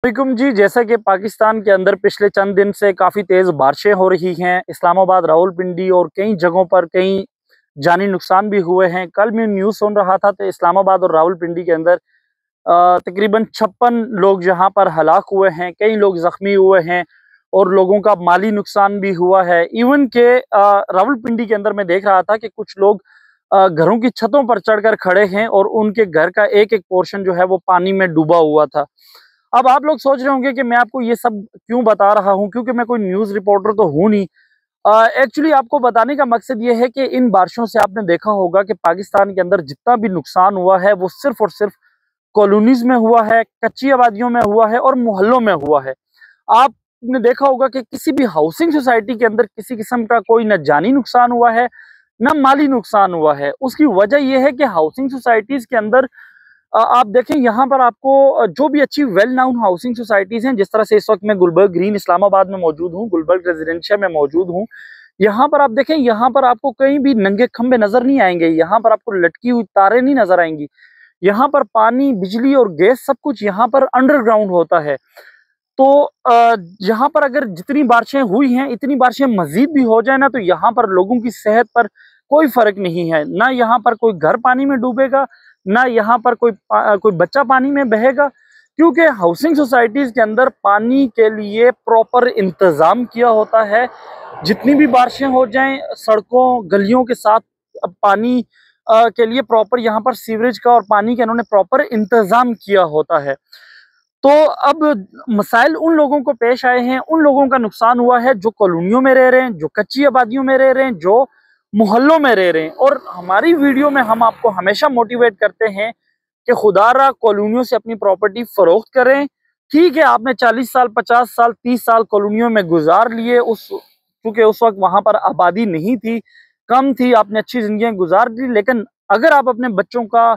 वालेकुम जी। जैसा कि पाकिस्तान के अंदर पिछले चंद दिन से काफ़ी तेज़ बारिशें हो रही हैं, इस्लामाबाद, रावलपिंडी और कई जगहों पर कई जानी नुकसान भी हुए हैं। कल मैं न्यूज़ सुन रहा था तो इस्लामाबाद और रावलपिंडी के अंदर तकरीबन 56 लोग जहां पर हलाक हुए हैं, कई लोग ज़ख्मी हुए हैं और लोगों का माली नुकसान भी हुआ है। इवन के रावलपिंडी के अंदर मैं देख रहा था कि कुछ लोग घरों की छतों पर चढ़कर खड़े हैं और उनके घर का एक-एक पोर्शन जो है वो पानी में डूबा हुआ था। अब आप लोग सोच रहे होंगे कि मैं आपको ये सब क्यों बता रहा हूँ, क्योंकि मैं कोई न्यूज़ रिपोर्टर तो हूँ नहीं। एक्चुअली आपको बताने का मकसद ये है कि इन बारिशों से आपने देखा होगा कि पाकिस्तान के अंदर जितना भी नुकसान हुआ है वो सिर्फ और सिर्फ कॉलोनीज में हुआ है, कच्ची आबादियों में हुआ है और मोहल्लों में हुआ है। आपने देखा होगा कि किसी भी हाउसिंग सोसाइटी के अंदर किसी किस्म का कोई न जानी नुकसान हुआ है, न माली नुकसान हुआ है। उसकी वजह यह है कि हाउसिंग सोसाइटीज के अंदर आप देखें, यहाँ पर आपको जो भी अच्छी वेल नाउन हाउसिंग सोसाइटीज हैं, जिस तरह से इस वक्त मैं गुलबर्ग ग्रीन इस्लामाबाद में मौजूद हूँ, गुलबर्ग रेजिडेंशिया में मौजूद हूँ। यहाँ पर आप देखें, यहाँ पर आपको कहीं भी नंगे खंबे नजर नहीं आएंगे, यहाँ पर आपको लटकी हुई तारें नहीं नजर आएंगी। यहाँ पर पानी, बिजली और गैस सब कुछ यहाँ पर अंडरग्राउंड होता है। तो यहाँ पर अगर जितनी बारिशें हुई हैं, इतनी बारिशें मजीद भी हो जाए ना, तो यहाँ पर लोगों की सेहत पर कोई फर्क नहीं है। ना यहाँ पर कोई घर पानी में डूबेगा, ना यहाँ पर कोई बच्चा पानी में बहेगा, क्योंकि हाउसिंग सोसाइटीज के अंदर पानी के लिए प्रॉपर इंतजाम किया होता है। जितनी भी बारिशें हो जाएं, सड़कों गलियों के साथ पानी के लिए प्रॉपर यहाँ पर सीवरेज का और पानी का इन्होंने प्रॉपर इंतजाम किया होता है। तो अब मसाइल उन लोगों को पेश आए हैं, उन लोगों का नुकसान हुआ है जो कॉलोनियों में रह रहे हैं, जो कच्ची आबादियों में रह रहे हैं, जो मोहल्लों में रह रहे हैं। और हमारी वीडियो में हम आपको हमेशा मोटिवेट करते हैं कि खुदारा कॉलोनियों से अपनी प्रॉपर्टी फरोख्त करें। ठीक है, आपने 40 साल, 50 साल, 30 साल कॉलोनियों में गुजार लिए, क्योंकि उस वक्त वहां पर आबादी नहीं थी, कम थी, आपने अच्छी जिंदगी गुजार दी। लेकिन अगर आप अपने बच्चों का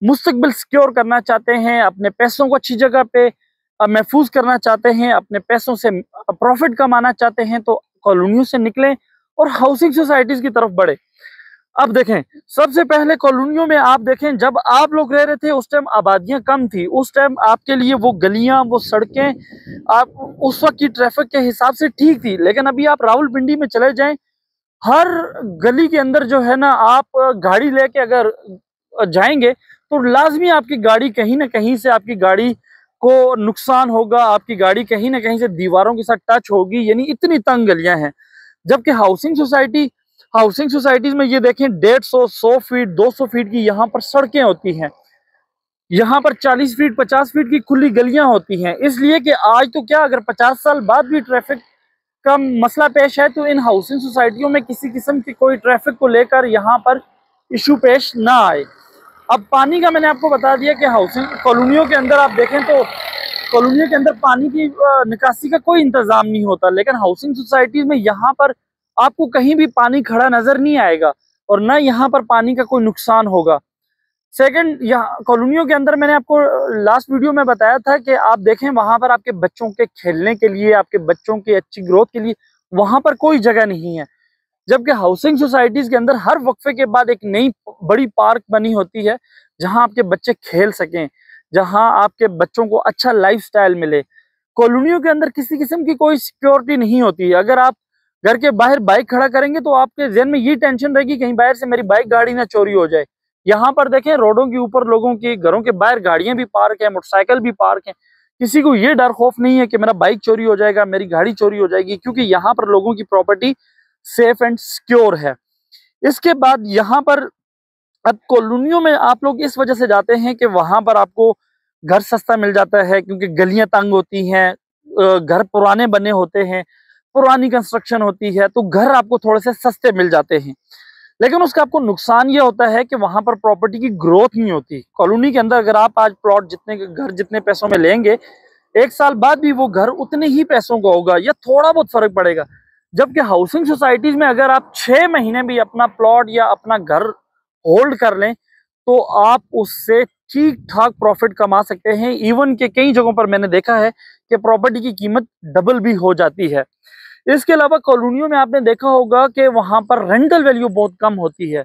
मुस्तकबिल सिक्योर करना चाहते हैं, अपने पैसों को अच्छी जगह पे महफूज करना चाहते हैं, अपने पैसों से प्रॉफिट कमाना चाहते हैं, तो कॉलोनियों से निकलें और हाउसिंग सोसाइटीज की तरफ बढ़े। अब देखें, सबसे पहले कॉलोनियों में आप देखें, जब आप लोग रह रहे थे उस टाइम आबादियां कम थी, उस टाइम आपके लिए वो गलियां, वो सड़कें आप उस वक्त की ट्रैफिक के हिसाब से ठीक थी। लेकिन अभी आप रावलपिंडी में चले जाएं, हर गली के अंदर जो है ना, आप गाड़ी लेके अगर जाएंगे तो लाजमी आपकी गाड़ी कहीं ना कहीं से, आपकी गाड़ी को नुकसान होगा, आपकी गाड़ी कहीं ना कहीं से दीवारों के साथ टच होगी, यानी इतनी तंग गलियां हैं। जबकि हाउसिंग सोसाइटीज में ये देखें, 150, 100 फीट, 200 फीट की यहाँ पर सड़कें होती हैं, यहाँ पर 40 फीट, 50 फीट की खुली गलियां होती हैं। इसलिए कि आज तो क्या, अगर 50 साल बाद भी ट्रैफिक का मसला पेश है तो इन हाउसिंग सोसाइटियों में किसी किस्म की कोई ट्रैफिक को लेकर यहाँ पर इशू पेश ना आए। अब पानी का मैंने आपको बता दिया कि हाउसिंग कॉलोनियों के अंदर आप देखें तो कॉलोनियों के अंदर पानी की निकासी का कोई इंतजाम नहीं होता। लेकिन हाउसिंग सोसाइटीज में यहाँ पर आपको कहीं भी पानी खड़ा नजर नहीं आएगा और ना यहाँ पर पानी का कोई नुकसान होगा। सेकंड, यहाँ कॉलोनियों के अंदर मैंने आपको लास्ट वीडियो में बताया था कि आप देखें, वहां पर आपके बच्चों के खेलने के लिए, आपके बच्चों की अच्छी ग्रोथ के लिए वहां पर कोई जगह नहीं है। जबकि हाउसिंग सोसाइटीज के अंदर हर वक्फे के बाद एक नई बड़ी पार्क बनी होती है, जहां आपके बच्चे खेल सकें, जहां आपके बच्चों को अच्छा लाइफस्टाइल मिले। कॉलोनियों के अंदर किसी किस्म की कोई सिक्योरिटी नहीं होती है। अगर आप घर के बाहर बाइक खड़ा करेंगे तो आपके जहन में ये टेंशन रहेगी कहीं बाहर से मेरी बाइक गाड़ी ना चोरी हो जाए। यहाँ पर देखें, रोडों के ऊपर लोगों की घरों के बाहर गाड़ियां भी पार्क है, मोटरसाइकिल भी पार्क है। किसी को ये डर खौफ नहीं है कि मेरा बाइक चोरी हो जाएगा, मेरी गाड़ी चोरी हो जाएगी, क्योंकि यहाँ पर लोगों की प्रॉपर्टी सेफ एंड सिक्योर है। इसके बाद यहाँ पर अब कॉलोनियों में आप लोग इस वजह से जाते हैं कि वहां पर आपको घर सस्ता मिल जाता है, क्योंकि गलियां तंग होती हैं, घर पुराने बने होते हैं, पुरानी कंस्ट्रक्शन होती है, तो घर आपको थोड़े से सस्ते मिल जाते हैं। लेकिन उसका आपको नुकसान ये होता है कि वहां पर प्रॉपर्टी की ग्रोथ नहीं होती। कॉलोनी के अंदर अगर आप आज प्लॉट जितने घर जितने पैसों में लेंगे, 1 साल बाद भी वो घर उतने ही पैसों का होगा या थोड़ा बहुत फर्क पड़ेगा। जबकि हाउसिंग सोसाइटीज में अगर आप 6 महीने भी अपना प्लॉट या अपना घर होल्ड कर लें तो आप उससे ठीक ठाक प्रॉफिट कमा सकते हैं। इवन के कई जगहों पर मैंने देखा है कि प्रॉपर्टी की कीमत डबल भी हो जाती है। इसके अलावा कॉलोनियों में आपने देखा होगा कि वहां पर रेंटल वैल्यू बहुत कम होती है।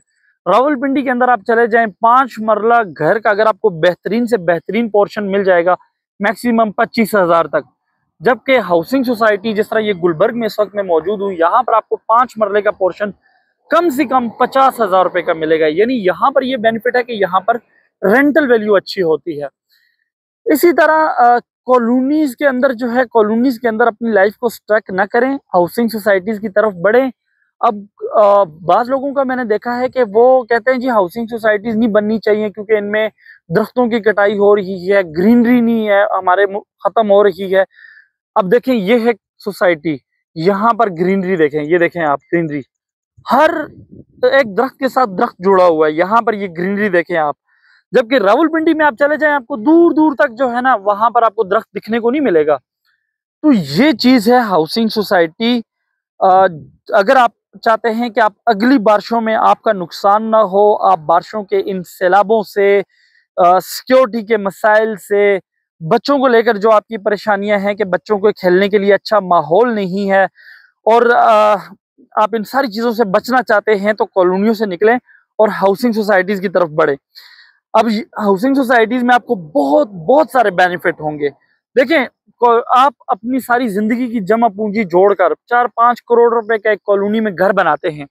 रावलपिंडी के अंदर आप चले जाएं, 5 मरला घर का अगर आपको बेहतरीन से बेहतरीन पोर्शन मिल जाएगा, मैक्सिमम 25,000 तक। जबकि हाउसिंग सोसाइटी जिस तरह ये गुलबर्ग में इस वक्त मैं मौजूद हूँ, यहाँ पर आपको 5 मरले का पोर्शन कम से कम 50,000 रुपए का मिलेगा। यानी यहाँ पर ये बेनिफिट है कि यहाँ पर रेंटल वैल्यू अच्छी होती है। इसी तरह कॉलोनीज के अंदर जो है, कॉलोनीज के अंदर अपनी लाइफ को स्ट्रक ना करें, हाउसिंग सोसाइटीज की तरफ बढ़ें। अब बाज लोगों का मैंने देखा है कि वो कहते हैं जी हाउसिंग सोसाइटीज नहीं बननी चाहिए क्योंकि इनमें दरख्तों की कटाई हो रही है, ग्रीनरी नहीं है, हमारे खत्म हो रही है। अब देखें ये है सोसाइटी, यहाँ पर ग्रीनरी देखें, ये देखें आप ग्रीनरी, हर एक दरख्त के साथ दरख्त जुड़ा हुआ है, यहाँ पर ये ग्रीनरी देखें आप। जबकि रावलपिंडी में आप चले जाएं, आपको दूर दूर तक जो है ना वहां पर आपको दरख्त दिखने को नहीं मिलेगा। तो ये चीज है हाउसिंग सोसाइटी। अगर आप चाहते हैं कि आप अगली बारिशों में आपका नुकसान ना हो, आप बारिशों के इन सैलाबों से, सिक्योरिटी के मसाइल से, बच्चों को लेकर जो आपकी परेशानियां हैं कि बच्चों को खेलने के लिए अच्छा माहौल नहीं है, और आप इन सारी चीजों से बचना चाहते हैं तो कॉलोनियों से निकलें और हाउसिंग सोसाइटीज की तरफ बढ़े। अब हाउसिंग सोसाइटीज में आपको बहुत बहुत सारे बेनिफिट होंगे। देखें, आप अपनी सारी जिंदगी की जमा पूंजी जोड़कर 4-5 करोड़ रुपए का एक कॉलोनी में घर बनाते हैं,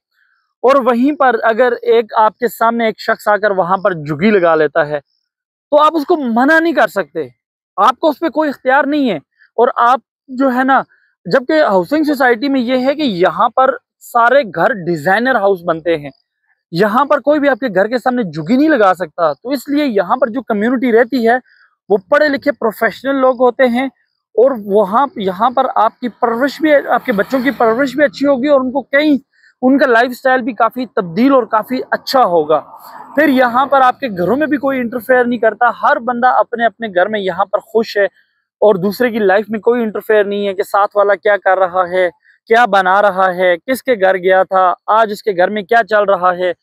और वहीं पर अगर एक आपके सामने एक शख्स आकर वहां पर झुग्गी लगा लेता है तो आप उसको मना नहीं कर सकते, आपको उस पर कोई इख्तियार नहीं है। और आप जो है ना, जबकि हाउसिंग सोसाइटी में ये है कि यहाँ पर सारे घर डिजाइनर हाउस बनते हैं, यहाँ पर कोई भी आपके घर के सामने झुग्गी नहीं लगा सकता। तो इसलिए यहाँ पर जो कम्युनिटी रहती है वो पढ़े लिखे प्रोफेशनल लोग होते हैं, और वहाँ यहाँ पर आपकी परवरिश भी, आपके बच्चों की परवरिश भी अच्छी होगी, और उनको कई उनका लाइफस्टाइल भी काफी तब्दील और काफी अच्छा होगा। फिर यहाँ पर आपके घरों में भी कोई इंटरफेयर नहीं करता, हर बंदा अपने अपने घर में यहाँ पर खुश है, और दूसरे की लाइफ में कोई इंटरफेयर नहीं है कि साथ वाला क्या कर रहा है, क्या बना रहा है, किसके घर गया था, आज इसके घर में क्या चल रहा है।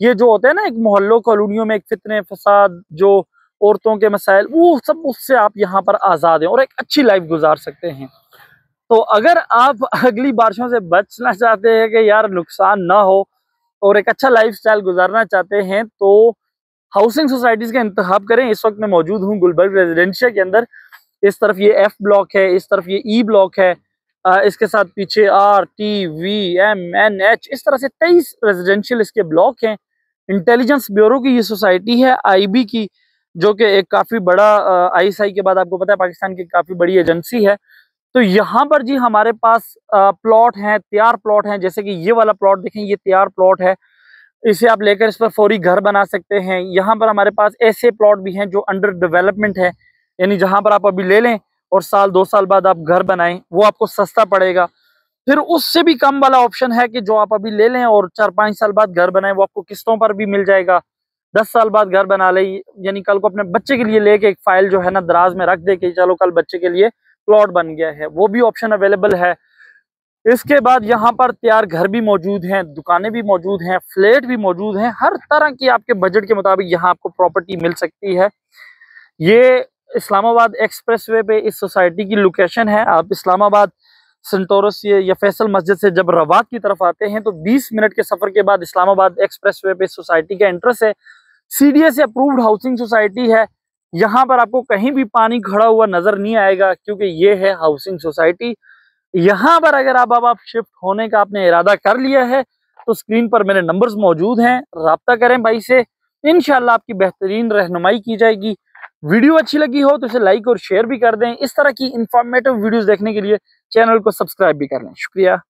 ये जो होते हैं ना एक मोहल्लों कॉलोनियों में एक फितने फसाद, जो औरतों के मसाइल, वो सब उससे आप यहाँ पर आजाद हैं और एक अच्छी लाइफ गुजार सकते हैं। तो अगर आप अगली बारिशों से बचना चाहते हैं कि यार नुकसान ना हो और एक अच्छा लाइफस्टाइल गुजारना चाहते हैं, तो हाउसिंग सोसाइटीज का इंतखाब करें। इस वक्त मैं मौजूद हूँ गुलबर्ग रेजिडेंशिया के अंदर। इस तरफ ये एफ ब्लॉक है, इस तरफ ये ई ब्लॉक है, इसके साथ पीछे RTVMNH, इस तरह से 23 रेजिडेंशियल इसके ब्लॉक हैं। इंटेलिजेंस ब्यूरो की ये सोसाइटी है, IB की, जो कि एक काफी बड़ा ISI के बाद आपको पता है पाकिस्तान की काफी बड़ी एजेंसी है। तो यहाँ पर जी हमारे पास प्लॉट हैं, तैयार प्लॉट हैं, जैसे कि ये वाला प्लॉट देखें, ये तैयार प्लॉट है, इसे आप लेकर इस पर फौरी घर बना सकते हैं। यहाँ पर हमारे पास ऐसे प्लॉट भी हैं जो अंडर डेवलपमेंट है, यानी जहाँ पर आप अभी ले लें और 1-2 साल बाद आप घर बनाएं, वो आपको सस्ता पड़ेगा। फिर उससे भी कम वाला ऑप्शन है कि जो आप अभी ले लें और 4-5 साल बाद घर बनाएं, वो आपको किस्तों पर भी मिल जाएगा। 10 साल बाद घर बना ले, यानी कल को अपने बच्चे के लिए लेके एक फाइल जो है ना दराज में रख दे कि चलो कल बच्चे के लिए प्लॉट बन गया है, वो भी ऑप्शन अवेलेबल है। इसके बाद यहाँ पर तैयार घर भी मौजूद हैं, दुकानें भी मौजूद हैं, फ्लैट भी मौजूद हैं, हर तरह की आपके बजट के मुताबिक यहाँ आपको प्रॉपर्टी मिल सकती है। ये इस्लामाबाद एक्सप्रेसवे पे इस सोसाइटी की लोकेशन है। आप इस्लामाबाद सेंटोरस या फैसल मस्जिद से जब रवात की तरफ आते हैं तो 20 मिनट के सफर के बाद इस्लामाबाद एक्सप्रेसवे पे सोसाइटी का एंट्रेंस है। CDA से अप्रूव्ड हाउसिंग सोसाइटी है। यहाँ पर आपको कहीं भी पानी खड़ा हुआ नजर नहीं आएगा क्योंकि ये है हाउसिंग सोसाइटी। यहाँ पर अगर आप शिफ्ट होने का आपने इरादा कर लिया है तो स्क्रीन पर मेरे नंबर्स मौजूद हैं, राब्ता करें भाई से, इंशाल्लाह आपकी बेहतरीन रहनुमाई की जाएगी। वीडियो अच्छी लगी हो तो इसे लाइक और शेयर भी कर दें। इस तरह की इंफॉर्मेटिव वीडियोस देखने के लिए चैनल को सब्सक्राइब भी कर लें। शुक्रिया।